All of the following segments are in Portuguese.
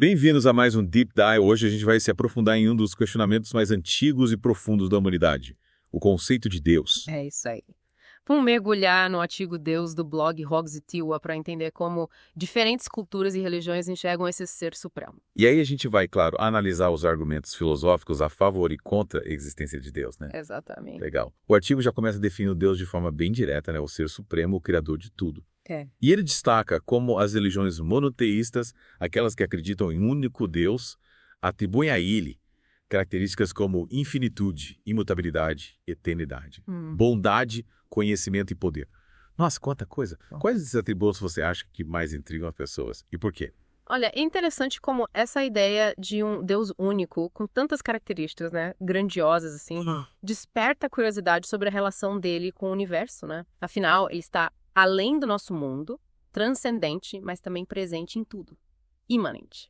Bem-vindos a mais um Deep Dive. Hoje a gente vai se aprofundar em um dos questionamentos mais antigos e profundos da humanidade, o conceito de Deus. É isso aí. Vamos mergulhar no artigo Deus do blog Hogs e Tiwa para entender como diferentes culturas e religiões enxergam esse ser supremo. E aí a gente vai, claro, analisar os argumentos filosóficos a favor e contra a existência de Deus, né? Exatamente. Legal. O artigo já começa definindo Deus de forma bem direta, né? O ser supremo, o criador de tudo. E ele destaca como as religiões monoteístas, aquelas que acreditam em um único Deus, atribuem a ele características como infinitude, imutabilidade, eternidade, bondade, conhecimento e poder. Nossa, quanta coisa! Quais desses atributos você acha que mais intrigam as pessoas e por quê? Olha, é interessante como essa ideia de um Deus único, com tantas características, né, grandiosas assim, desperta a curiosidade sobre a relação dele com o universo, né? Afinal, ele está além do nosso mundo, transcendente, mas também presente em tudo. Imanente.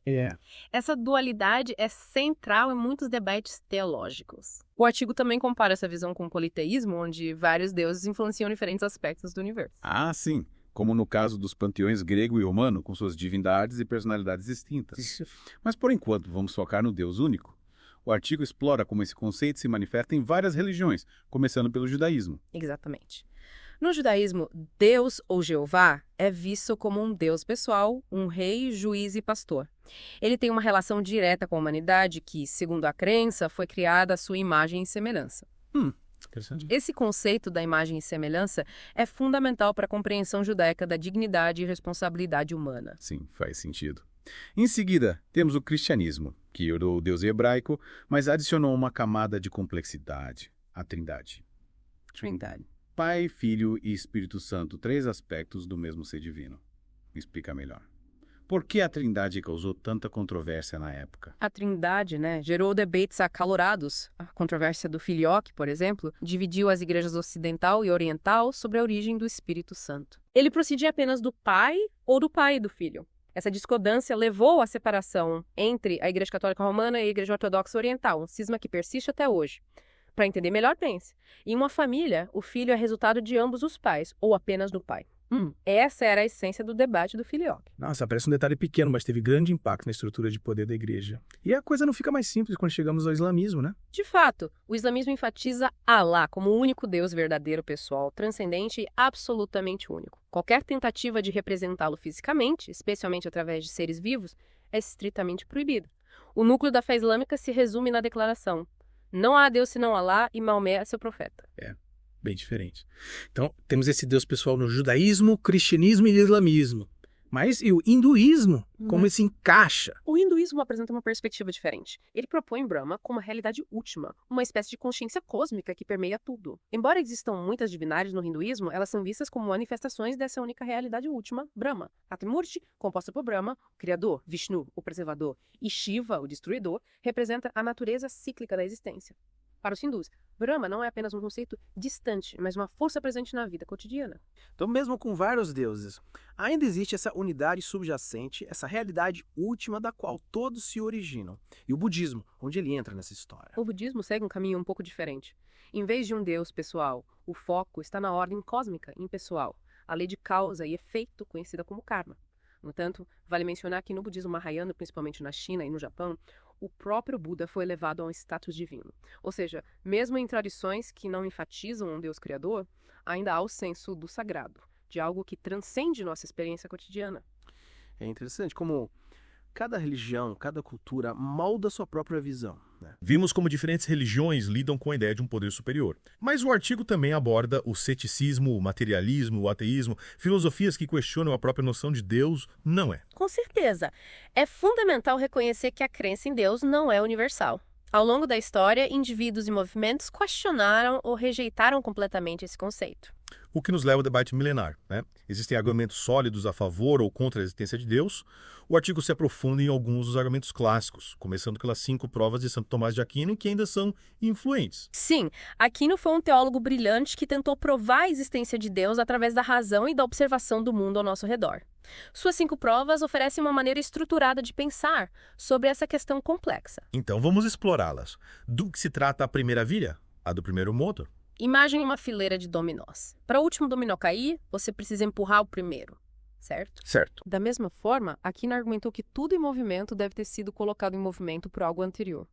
Essa dualidade é central em muitos debates teológicos. O artigo também compara essa visão com o politeísmo, onde vários deuses influenciam diferentes aspectos do universo. Ah, sim. Como no caso dos panteões grego e romano, com suas divindades e personalidades distintas. Isso. Mas, por enquanto, vamos focar no Deus único. O artigo explora como esse conceito se manifesta em várias religiões, começando pelo judaísmo. Exatamente. No judaísmo, Deus ou Jeová é visto como um Deus pessoal, um rei, juiz e pastor. Ele tem uma relação direta com a humanidade que, segundo a crença, foi criada à sua imagem e semelhança. Interessante. Esse conceito da imagem e semelhança é fundamental para a compreensão judaica da dignidade e responsabilidade humana. Sim, faz sentido. Em seguida, temos o cristianismo, que herdou o Deus hebraico, mas adicionou uma camada de complexidade, a Trindade. Trindade. Pai, Filho e Espírito Santo, três aspectos do mesmo ser divino. Me explica melhor. Por que a Trindade causou tanta controvérsia na época? A Trindade, gerou debates acalorados. A controvérsia do Filioque, por exemplo, dividiu as igrejas ocidental e oriental sobre a origem do Espírito Santo. Ele procedia apenas do Pai ou do Pai e do Filho. Essa discordância levou à separação entre a Igreja Católica Romana e a Igreja Ortodoxa Oriental, um cisma que persiste até hoje. Para entender melhor, pense. Em uma família, o filho é resultado de ambos os pais, ou apenas do pai. Essa era a essência do debate do Filioque. Nossa, parece um detalhe pequeno, mas teve grande impacto na estrutura de poder da igreja. E a coisa não fica mais simples quando chegamos ao islamismo, né? De fato, o islamismo enfatiza Allah como o único Deus verdadeiro, pessoal, transcendente e absolutamente único. Qualquer tentativa de representá-lo fisicamente, especialmente através de seres vivos, é estritamente proibida. O núcleo da fé islâmica se resume na declaração: não há Deus senão Allah e Maomé é seu profeta. Bem diferente. Então, temos esse Deus pessoal no judaísmo, cristianismo e islamismo. Mas e o hinduísmo? Como ele se encaixa? O hinduísmo apresenta uma perspectiva diferente. Ele propõe Brahma como uma realidade última, uma espécie de consciência cósmica que permeia tudo. Embora existam muitas divindades no hinduísmo, elas são vistas como manifestações dessa única realidade última, Brahma. A Trimurti, composta por Brahma, o criador, Vishnu, o preservador, e Shiva, o destruidor, representa a natureza cíclica da existência. Para os hindus, Brahma não é apenas um conceito distante, mas uma força presente na vida cotidiana. Então, mesmo com vários deuses, ainda existe essa unidade subjacente, essa realidade última da qual todos se originam. E o budismo, onde ele entra nessa história? O budismo segue um caminho um pouco diferente. Em vez de um Deus pessoal, o foco está na ordem cósmica impessoal, a lei de causa e efeito conhecida como karma. No entanto, vale mencionar que no budismo mahayana, principalmente na China e no Japão, o próprio Buda foi elevado a um status divino. Ou seja, mesmo em tradições que não enfatizam um Deus criador, ainda há o senso do sagrado, de algo que transcende nossa experiência cotidiana. É interessante como cada religião, cada cultura molda sua própria visão, né? Vimos como diferentes religiões lidam com a ideia de um poder superior. Mas o artigo também aborda o ceticismo, o materialismo, o ateísmo, filosofias que questionam a própria noção de Deus, não é? Com certeza. É fundamental reconhecer que a crença em Deus não é universal. Ao longo da história, indivíduos e movimentos questionaram ou rejeitaram completamente esse conceito. O que nos leva ao debate milenar, né? Existem argumentos sólidos a favor ou contra a existência de Deus. O artigo se aprofunda em alguns dos argumentos clássicos, começando pelas 5 provas de Santo Tomás de Aquino, que ainda são influentes. Sim, Aquino foi um teólogo brilhante que tentou provar a existência de Deus através da razão e da observação do mundo ao nosso redor. Suas 5 provas oferecem uma maneira estruturada de pensar sobre essa questão complexa. Então vamos explorá-las. Do que se trata a primeira via? A do primeiro motor? Imagine uma fileira de dominós. Para o último dominó cair, você precisa empurrar o primeiro. certo? Certo. Da mesma forma, Aquino argumentou que tudo em movimento deve ter sido colocado em movimento por algo anterior.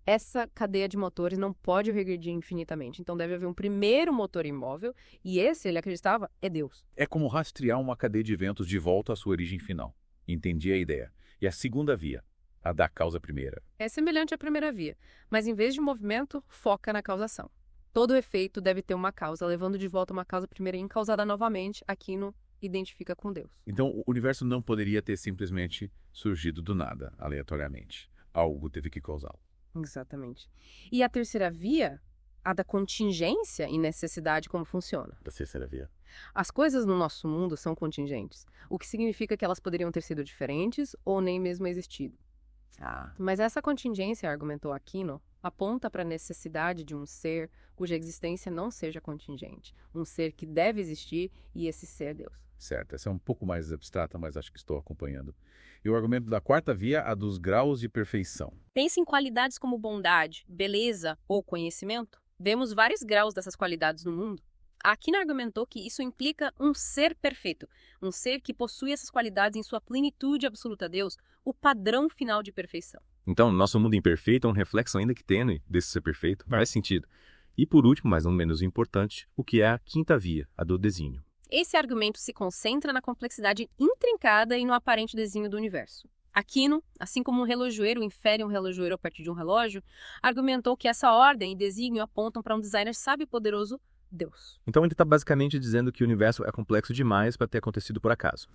Essa cadeia de motores não pode regredir infinitamente, então deve haver um primeiro motor imóvel, e esse, ele acreditava, é Deus. É como rastrear uma cadeia de eventos de volta à sua origem final. Entendi a ideia. E a segunda via, a da causa primeira. É semelhante à primeira via, mas em vez de movimento, foca na causação. Todo efeito deve ter uma causa, levando de volta uma causa primeira encausada novamente, Aquino identifica com Deus. Então, o universo não poderia ter simplesmente surgido do nada, aleatoriamente. Algo teve que causá-lo. Exatamente. E a terceira via, a da contingência e necessidade, como funciona? Da terceira via. As coisas no nosso mundo são contingentes, o que significa que elas poderiam ter sido diferentes ou nem mesmo existido. Mas essa contingência, argumentou Aquino, aponta para a necessidade de um ser cuja existência não seja contingente, um ser que deve existir e esse ser é Deus. Certo, essa é um pouco mais abstrata, mas acho que estou acompanhando. E o argumento da quarta via, a dos graus de perfeição. Pense em qualidades como bondade, beleza ou conhecimento. Vemos vários graus dessas qualidades no mundo. Aquino argumentou que isso implica um ser perfeito, um ser que possui essas qualidades em sua plenitude absoluta a Deus, o padrão final de perfeição. Então, nosso mundo imperfeito é um reflexo ainda que tênue desse ser perfeito. Faz sentido. E por último, mas não menos importante, o que é a quinta via, a do desígnio. Esse argumento se concentra na complexidade intrincada e no aparente desígnio do universo. Aquino, assim como um relojoeiro infere um relojoeiro a partir de um relógio, argumentou que essa ordem e desígnio apontam para um designer sábio e poderoso, Deus. Então ele está basicamente dizendo que o universo é complexo demais para ter acontecido por acaso.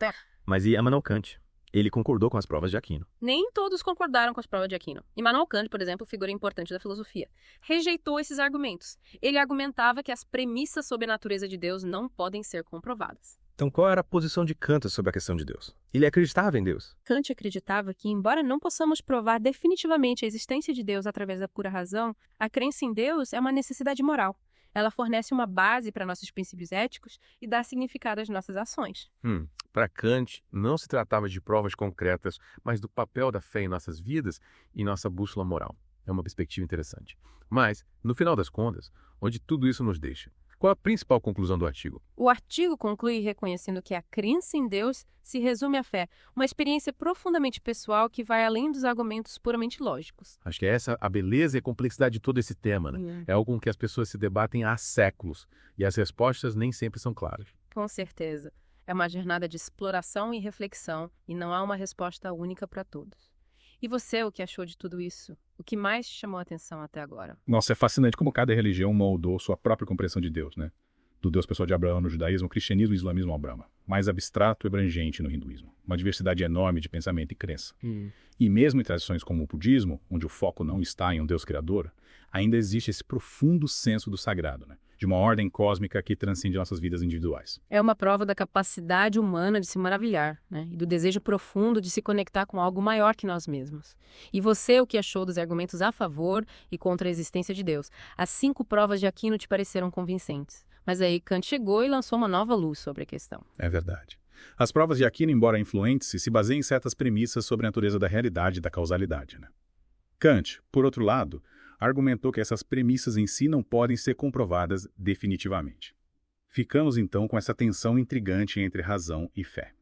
Mas e Immanuel Kant? Ele concordou com as provas de Aquino. Nem todos concordaram com as provas de Aquino. Immanuel Kant, por exemplo, figura importante da filosofia, rejeitou esses argumentos. Ele argumentava que as premissas sobre a natureza de Deus não podem ser comprovadas. Então qual era a posição de Kant sobre a questão de Deus? Ele acreditava em Deus. Kant acreditava que, embora não possamos provar definitivamente a existência de Deus através da pura razão, a crença em Deus é uma necessidade moral. Ela fornece uma base para nossos princípios éticos e dá significado às nossas ações. Para Kant, não se tratava de provas concretas, mas do papel da fé em nossas vidas e nossa bússola moral. É uma perspectiva interessante. Mas, no final das contas, onde tudo isso nos deixa? Qual a principal conclusão do artigo? O artigo conclui reconhecendo que a crença em Deus se resume à fé, uma experiência profundamente pessoal que vai além dos argumentos puramente lógicos. Acho que é essa a beleza e a complexidade de todo esse tema, né? É algo com que as pessoas se debatem há séculos e as respostas nem sempre são claras. Com certeza. É uma jornada de exploração e reflexão e não há uma resposta única para todos. E você, o que achou de tudo isso? O que mais te chamou a atenção até agora? Nossa, é fascinante como cada religião moldou sua própria compreensão de Deus, né? Do Deus pessoal de Abraão no judaísmo, cristianismo e islamismo ao Brahma. Mais abstrato e abrangente no hinduísmo. Uma diversidade enorme de pensamento e crença. E mesmo em tradições como o budismo, onde o foco não está em um Deus criador, ainda existe esse profundo senso do sagrado, né? De uma ordem cósmica que transcende nossas vidas individuais. É uma prova da capacidade humana de se maravilhar, né? E do desejo profundo de se conectar com algo maior que nós mesmos. E você, o que achou dos argumentos a favor e contra a existência de Deus? As 5 provas de Aquino te pareceram convincentes. Mas aí Kant chegou e lançou uma nova luz sobre a questão. É verdade. As provas de Aquino, embora influentes, se baseiam em certas premissas sobre a natureza da realidade e da causalidade, né? Kant, por outro lado, argumentou que essas premissas em si não podem ser comprovadas definitivamente. Ficamos então com essa tensão intrigante entre razão e fé.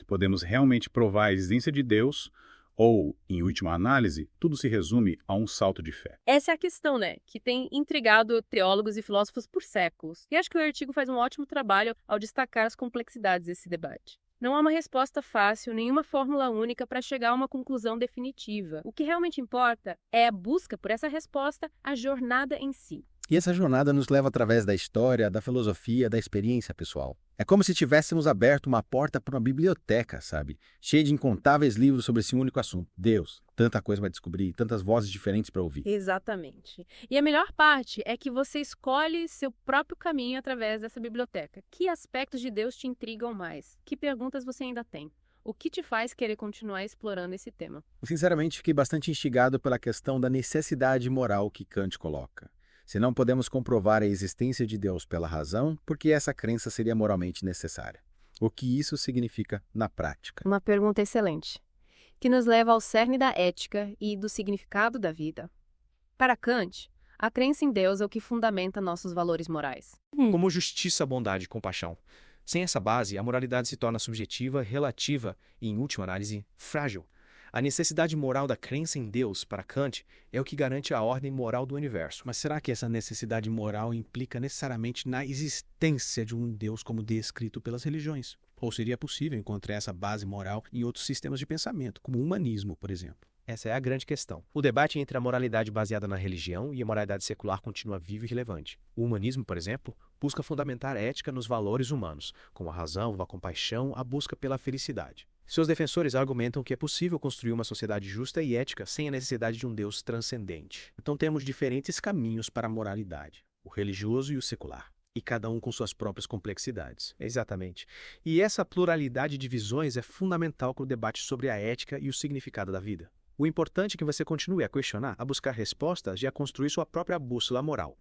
Podemos realmente provar a existência de Deus ou, em última análise, tudo se resume a um salto de fé? Essa é a questão, né? Que tem intrigado teólogos e filósofos por séculos. E acho que o artigo faz um ótimo trabalho ao destacar as complexidades desse debate. Não há uma resposta fácil, nenhuma fórmula única para chegar a uma conclusão definitiva. O que realmente importa é a busca por essa resposta, a jornada em si. E essa jornada nos leva através da história, da filosofia, da experiência pessoal. É como se tivéssemos aberto uma porta para uma biblioteca, sabe? Cheia de incontáveis livros sobre esse único assunto. Deus. Tanta coisa para descobrir, tantas vozes diferentes para ouvir. Exatamente. E a melhor parte é que você escolhe seu próprio caminho através dessa biblioteca. Que aspectos de Deus te intrigam mais? Que perguntas você ainda tem? O que te faz querer continuar explorando esse tema? Sinceramente, fiquei bastante instigado pela questão da necessidade moral que Kant coloca. Se não podemos comprovar a existência de Deus pela razão, por que essa crença seria moralmente necessária? O que isso significa na prática? Uma pergunta excelente, que nos leva ao cerne da ética e do significado da vida. Para Kant, a crença em Deus é o que fundamenta nossos valores morais. Como justiça, bondade e compaixão. Sem essa base, a moralidade se torna subjetiva, relativa e, em última análise, frágil. A necessidade moral da crença em Deus, para Kant, é o que garante a ordem moral do universo. Mas será que essa necessidade moral implica necessariamente na existência de um Deus como descrito pelas religiões? Ou seria possível encontrar essa base moral em outros sistemas de pensamento, como o humanismo, por exemplo? Essa é a grande questão. O debate entre a moralidade baseada na religião e a moralidade secular continua vivo e relevante. O humanismo, por exemplo, busca fundamentar a ética nos valores humanos, como a razão, a compaixão, a busca pela felicidade. Seus defensores argumentam que é possível construir uma sociedade justa e ética sem a necessidade de um Deus transcendente. Então temos diferentes caminhos para a moralidade, o religioso e o secular, e cada um com suas próprias complexidades. Exatamente. E essa pluralidade de visões é fundamental para o debate sobre a ética e o significado da vida. O importante é que você continue a questionar, a buscar respostas e a construir sua própria bússola moral.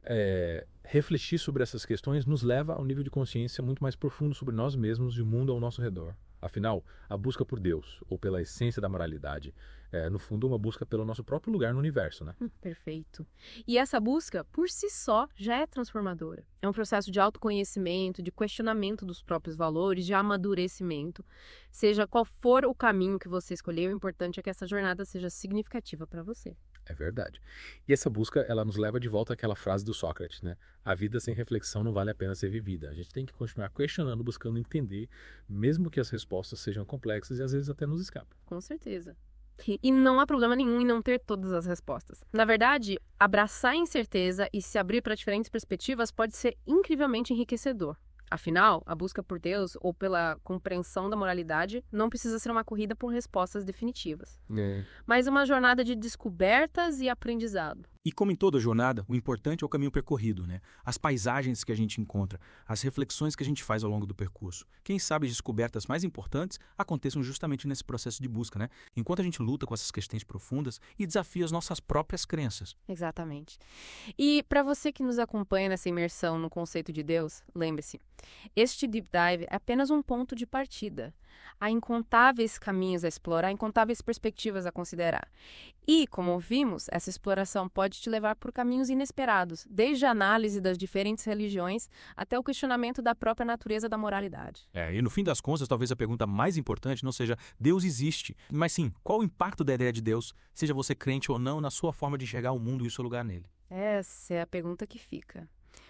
Refletir sobre essas questões nos leva a um nível de consciência muito mais profundo sobre nós mesmos e o mundo ao nosso redor. Afinal, a busca por Deus, ou pela essência da moralidade, é, no fundo, uma busca pelo nosso próprio lugar no universo, né? Perfeito. E essa busca, por si só, já é transformadora. É um processo de autoconhecimento, de questionamento dos próprios valores, de amadurecimento. Seja qual for o caminho que você escolher, o importante é que essa jornada seja significativa para você. É verdade. E essa busca, ela nos leva de volta àquela frase do Sócrates, né? A vida sem reflexão não vale a pena ser vivida. A gente tem que continuar questionando, buscando entender, mesmo que as respostas sejam complexas e às vezes até nos escapam. Com certeza. E não há problema nenhum em não ter todas as respostas. Na verdade, abraçar a incerteza e se abrir para diferentes perspectivas pode ser incrivelmente enriquecedor. Afinal, a busca por Deus ou pela compreensão da moralidade não precisa ser uma corrida por respostas definitivas, mas uma jornada de descobertas e aprendizado. E como em toda jornada, o importante é o caminho percorrido, né? As paisagens que a gente encontra, as reflexões que a gente faz ao longo do percurso. Quem sabe as descobertas mais importantes aconteçam justamente nesse processo de busca, né? Enquanto a gente luta com essas questões profundas e desafia as nossas próprias crenças. Exatamente. E para você que nos acompanha nessa imersão no conceito de Deus, lembre-se, este Deep Dive é apenas um ponto de partida. Há incontáveis caminhos a explorar, incontáveis perspectivas a considerar. E, como ouvimos, essa exploração pode te levar por caminhos inesperados, desde a análise das diferentes religiões até o questionamento da própria natureza da moralidade. E no fim das contas, talvez a pergunta mais importante não seja Deus existe, mas sim, qual o impacto da ideia de Deus, seja você crente ou não, na sua forma de enxergar o mundo e o seu lugar nele? Essa é a pergunta que fica.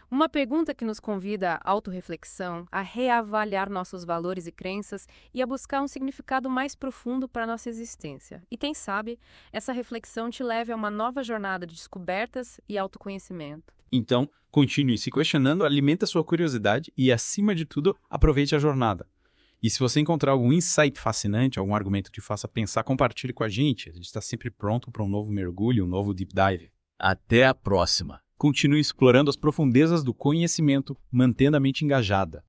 Uma pergunta que nos convida à autorreflexão, a reavaliar nossos valores e crenças e a buscar um significado mais profundo para a nossa existência. E quem sabe, essa reflexão te leve a uma nova jornada de descobertas e autoconhecimento. Então, continue se questionando, alimente a sua curiosidade e, acima de tudo, aproveite a jornada. E se você encontrar algum insight fascinante, algum argumento que te faça pensar, compartilhe com a gente. A gente está sempre pronto para um novo mergulho, um novo deep dive. Até a próxima! Continue explorando as profundezas do conhecimento, mantendo a mente engajada.